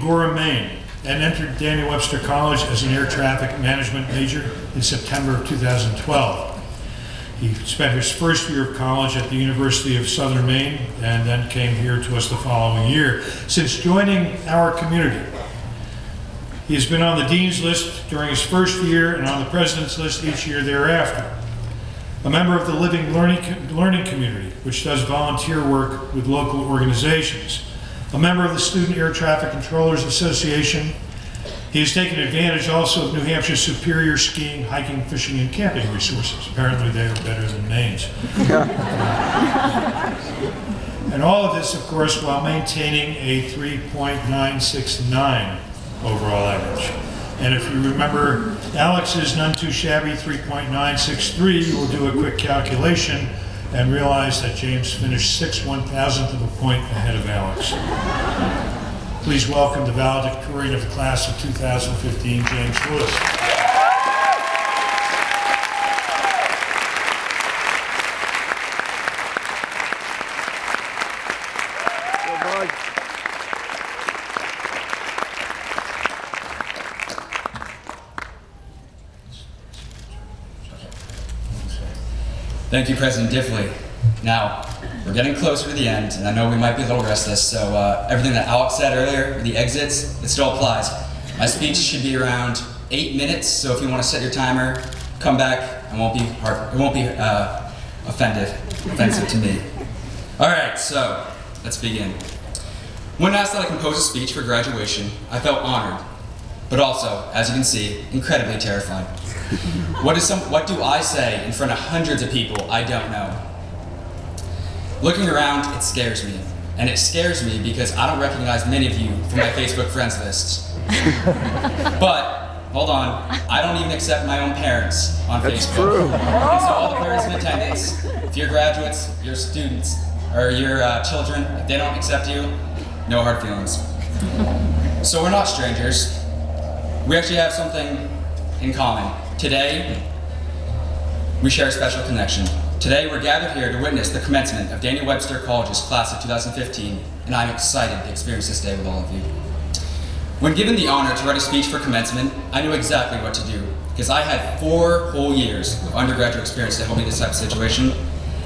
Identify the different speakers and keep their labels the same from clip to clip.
Speaker 1: Gora, Maine, and entered Daniel Webster College as an air traffic management major in September of 2012. He spent his first year of college at the University of Southern Maine and then came here to us the following year. Since joining our community, he has been on the Dean's List during his first year and on the President's List each year thereafter. A member of the Living Learning Community, which does volunteer work with local organizations. A member of the Student Air Traffic Controllers Association. He has taken advantage also of New Hampshire's superior skiing, hiking, fishing, and camping resources. Apparently they are better than Maine's. And all of this, of course, while maintaining a 3.969 overall average. And if you remember Alex's none too shabby 3.963, you will do a quick calculation and realize that James finished 6/1,000th of a point ahead of Alex. Please welcome the valedictorian of the class of 2015, James Lewis.
Speaker 2: Thank you, President Diffley. Now, we're getting closer to the end, and I know we might be a little restless, so everything that Alex said earlier, the exits, it still applies. My speech should be around 8 minutes, so if you want to set your timer, come back, and it won't be offensive to me. All right, so let's begin. When asked that I compose a speech for graduation, I felt honored, but also, as you can see, incredibly terrified. What do I say in front of hundreds of people I don't know? Looking around, it scares me. And it scares me because I don't recognize many of you from my Facebook friends list. But, hold on, I don't even accept my own parents on
Speaker 3: That's
Speaker 2: Facebook.
Speaker 3: True.
Speaker 2: And so all the parents in attendance, if you're graduates, your students, or your children, if they don't accept you, no hard feelings. So we're not strangers. We actually have something in common. Today, we share a special connection. Today, we're gathered here to witness the commencement of Daniel Webster College's class of 2015, and I'm excited to experience this day with all of you. When given the honor to write a speech for commencement, I knew exactly what to do, because I had 4 whole years of undergraduate experience to help me in this type of situation,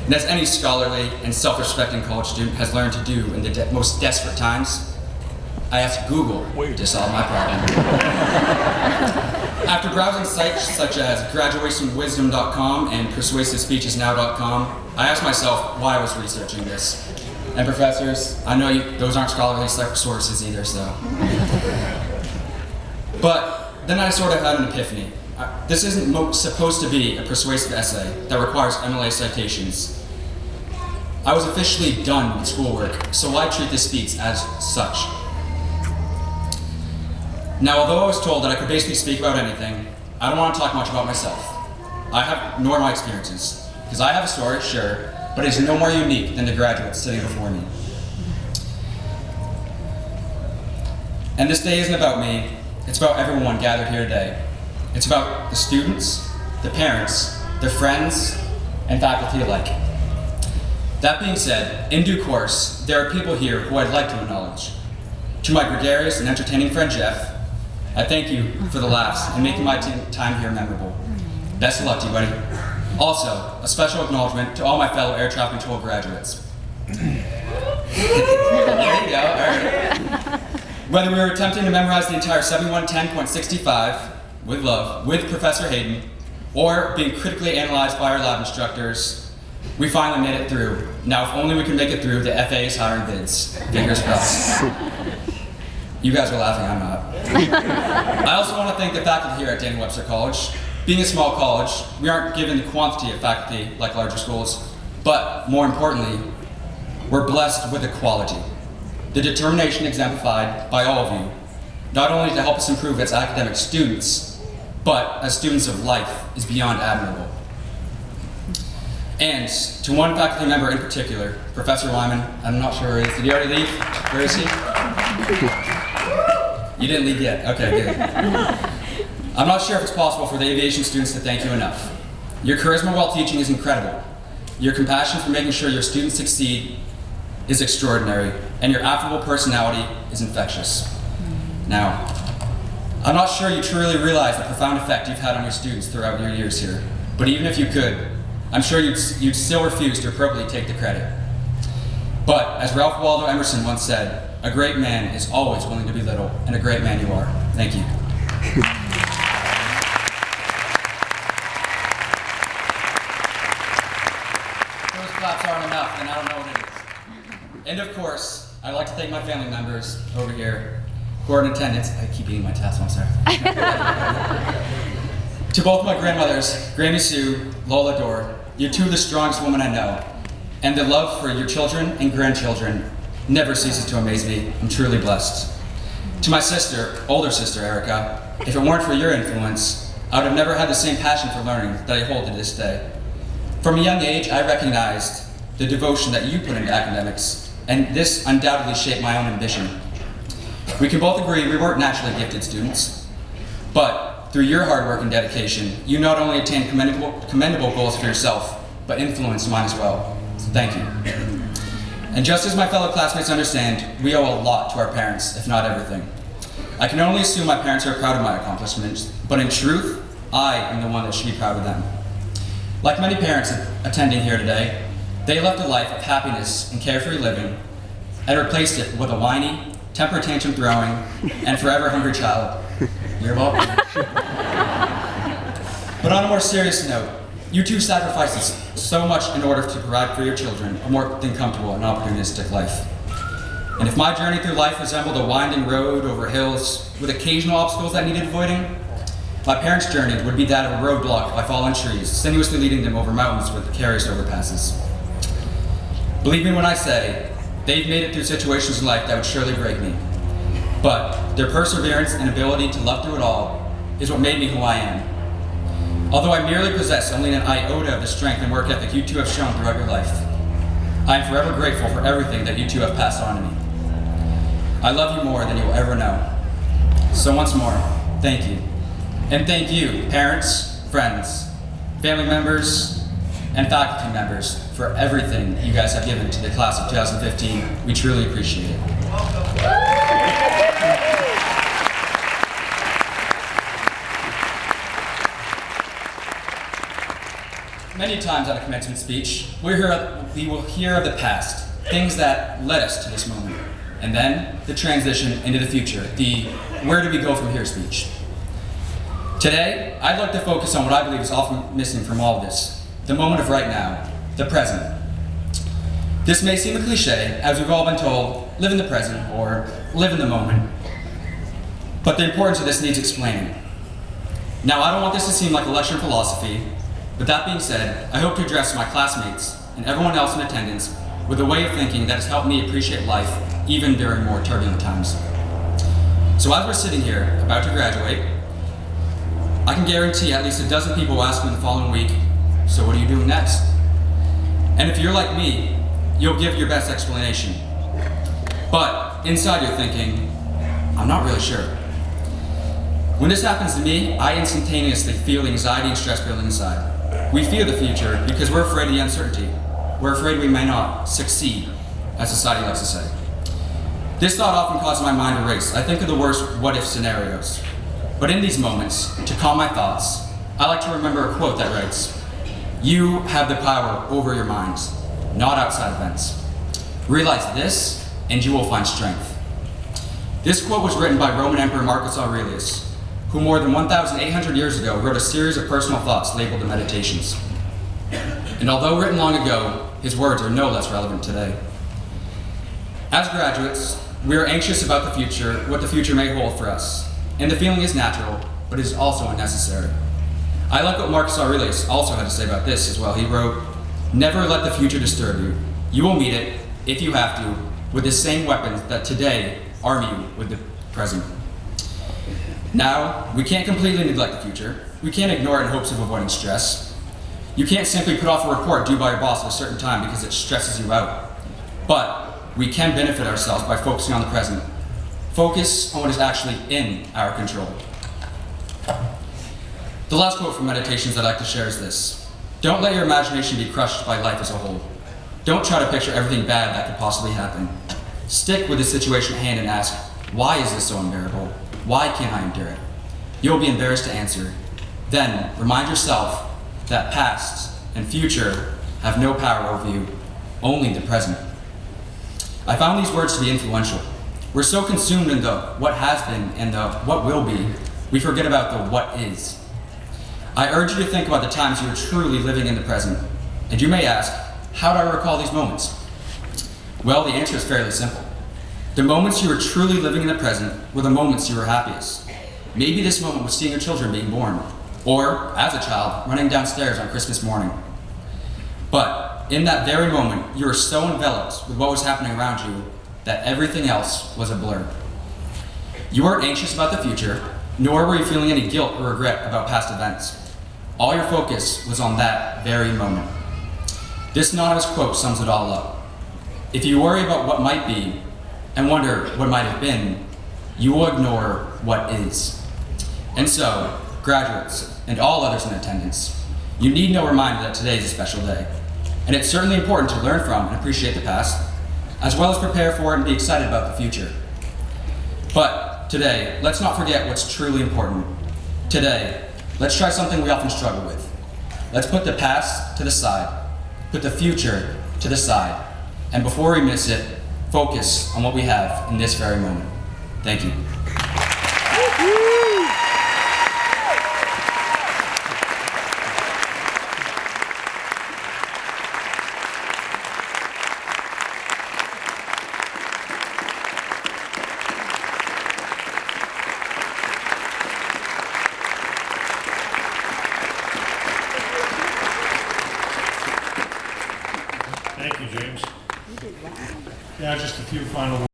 Speaker 2: and as any scholarly and self-respecting college student has learned to do in the most desperate times, I asked Google to solve my problem. After browsing sites such as graduationwisdom.com and persuasivespeechesnow.com, I asked myself why I was researching this. And professors, I know those aren't scholarly sources either, so. But then I sort of had an epiphany. This isn't supposed to be a persuasive essay that requires MLA citations. I was officially done with schoolwork, so why treat this speech as such? Now, although I was told that I could basically speak about anything, I don't want to talk much about myself. Nor my experiences. Because I have a story, sure, but it's no more unique than the graduates sitting before me. And this day isn't about me, it's about everyone gathered here today. It's about the students, the parents, their friends, and faculty alike. That being said, in due course, there are people here who I'd like to acknowledge. To my gregarious and entertaining friend Jeff, I thank you for the laughs and making my time here memorable. Best of luck to you, buddy. Also, a special acknowledgement to all my fellow air traffic control graduates. There you go, all right. Whether we were attempting to memorize the entire 7110.65 with love, with Professor Hayden, or being critically analyzed by our lab instructors, we finally made it through. Now, if only we can make it through, the FAA is hiring bids. Fingers crossed. You guys are laughing, I'm not. I also want to thank the faculty here at Daniel Webster College. Being a small college, we aren't given the quantity of faculty like larger schools, but more importantly, we're blessed with the quality. The determination exemplified by all of you, not only to help us improve as academic students, but as students of life, is beyond admirable. And to one faculty member in particular, Professor Wyman, I'm not sure where he is. Did he already leave? Where is he? You didn't leave yet. Okay, good. I'm not sure if it's possible for the aviation students to thank you enough. Your charisma while teaching is incredible. Your compassion for making sure your students succeed is extraordinary, and your affable personality is infectious. Now, I'm not sure you truly realize the profound effect you've had on your students throughout your years here, but even if you could, I'm sure you'd still refuse to appropriately take the credit. But, as Ralph Waldo Emerson once said, a great man is always willing to be little, and a great man you are. Thank you. Those claps aren't enough, and I don't know what it is. And of course, I'd like to thank my family members over here who are in attendance. I keep eating my tassel, I'm sorry. To both my grandmothers, Granny Sue, Lola Dore, you're two of the strongest women I know, and the love for your children and grandchildren never ceases to amaze me. I'm truly blessed. To my sister, older sister Erica, if it weren't for your influence, I would have never had the same passion for learning that I hold to this day. From a young age, I recognized the devotion that you put into academics, and this undoubtedly shaped my own ambition. We can both agree we weren't naturally gifted students, but through your hard work and dedication, you not only attained commendable goals for yourself, but influenced mine as well. So thank you. And just as my fellow classmates understand, we owe a lot to our parents, if not everything. I can only assume my parents are proud of my accomplishments, but in truth, I am the one that should be proud of them. Like many parents attending here today, they left a life of happiness and carefree living and replaced it with a whiny, temper tantrum throwing, and forever hungry child. You're welcome. But on a more serious note, you two sacrificed so much in order to provide for your children a more than comfortable and opportunistic life. And if my journey through life resembled a winding road over hills with occasional obstacles that needed avoiding, my parents' journey would be that of a road blocked by fallen trees, sinuously leading them over mountains with precarious overpasses. Believe me when I say, they've made it through situations in life that would surely break me. But their perseverance and ability to love through it all is what made me who I am. Although I merely possess only an iota of the strength and work ethic you two have shown throughout your life, I am forever grateful for everything that you two have passed on to me. I love you more than you'll ever know. So once more, thank you. And thank you, parents, friends, family members, and faculty members for everything you guys have given to the class of 2015. We truly appreciate it. Many times at a commencement speech, we will hear of the past, things that led us to this moment, and then the transition into the future, the where do we go from here speech. Today, I'd like to focus on what I believe is often missing from all of this, the moment of right now, the present. This may seem a cliche, as we've all been told, live in the present or live in the moment, but the importance of this needs explaining. Now, I don't want this to seem like a lecture in philosophy, but that being said, I hope to address my classmates and everyone else in attendance with a way of thinking that has helped me appreciate life even during more turbulent times. So as we're sitting here, about to graduate, I can guarantee at least a dozen people will ask me the following week, so what are you doing next? And if you're like me, you'll give your best explanation. But inside you're thinking, I'm not really sure. When this happens to me, I instantaneously feel the anxiety and stress building inside. We fear the future because we're afraid of the uncertainty. We're afraid we may not succeed, as society likes to say. This thought often causes my mind to race. I think of the worst what-if scenarios. But in these moments, to calm my thoughts, I like to remember a quote that writes, "You have the power over your minds, not outside events. Realize this, and you will find strength." This quote was written by Roman Emperor Marcus Aurelius, who more than 1,800 years ago wrote a series of personal thoughts labeled the Meditations. And although written long ago, his words are no less relevant today. As graduates, we are anxious about the future, what the future may hold for us. And the feeling is natural, but it is also unnecessary. I like what Marcus Aurelius also had to say about this as well. He wrote, "Never let the future disturb you. You will meet it, if you have to, with the same weapons that today arm you with the present." Now, we can't completely neglect the future. We can't ignore it in hopes of avoiding stress. You can't simply put off a report due by your boss at a certain time because it stresses you out. But we can benefit ourselves by focusing on the present. Focus on what is actually in our control. The last quote from Meditations I'd like to share is this: "Don't let your imagination be crushed by life as a whole. Don't try to picture everything bad that could possibly happen. Stick with the situation at hand and ask, why is this so unbearable? why can't I endure it? You'll be embarrassed to answer. Then remind yourself that past and future have no power over you, only the present. I found these words to be influential. We're so consumed in the what has been and the what will be, we forget about the what is. I urge you to think about the times you are truly living in the present. And you may ask, how do I recall these moments? Well, the answer is fairly simple. The moments you were truly living in the present were the moments you were happiest. Maybe this moment was seeing your children being born, or, as a child, running downstairs on Christmas morning. But in that very moment, you were so enveloped with what was happening around you that everything else was a blur. You weren't anxious about the future, nor were you feeling any guilt or regret about past events. All your focus was on that very moment. This anonymous quote sums it all up. If you worry about what might be and wonder what might have been, you will ignore what is. And so, graduates and all others in attendance, you need no reminder that today is a special day. And it's certainly important to learn from and appreciate the past, as well as prepare for it and be excited about the future. But today, let's not forget what's truly important. Today, let's try something we often struggle with. Let's put the past to the side, put the future to the side, and before we miss it, focus on what we have in this very moment. Thank you.
Speaker 1: Thank you, James. Yeah, just a few final words.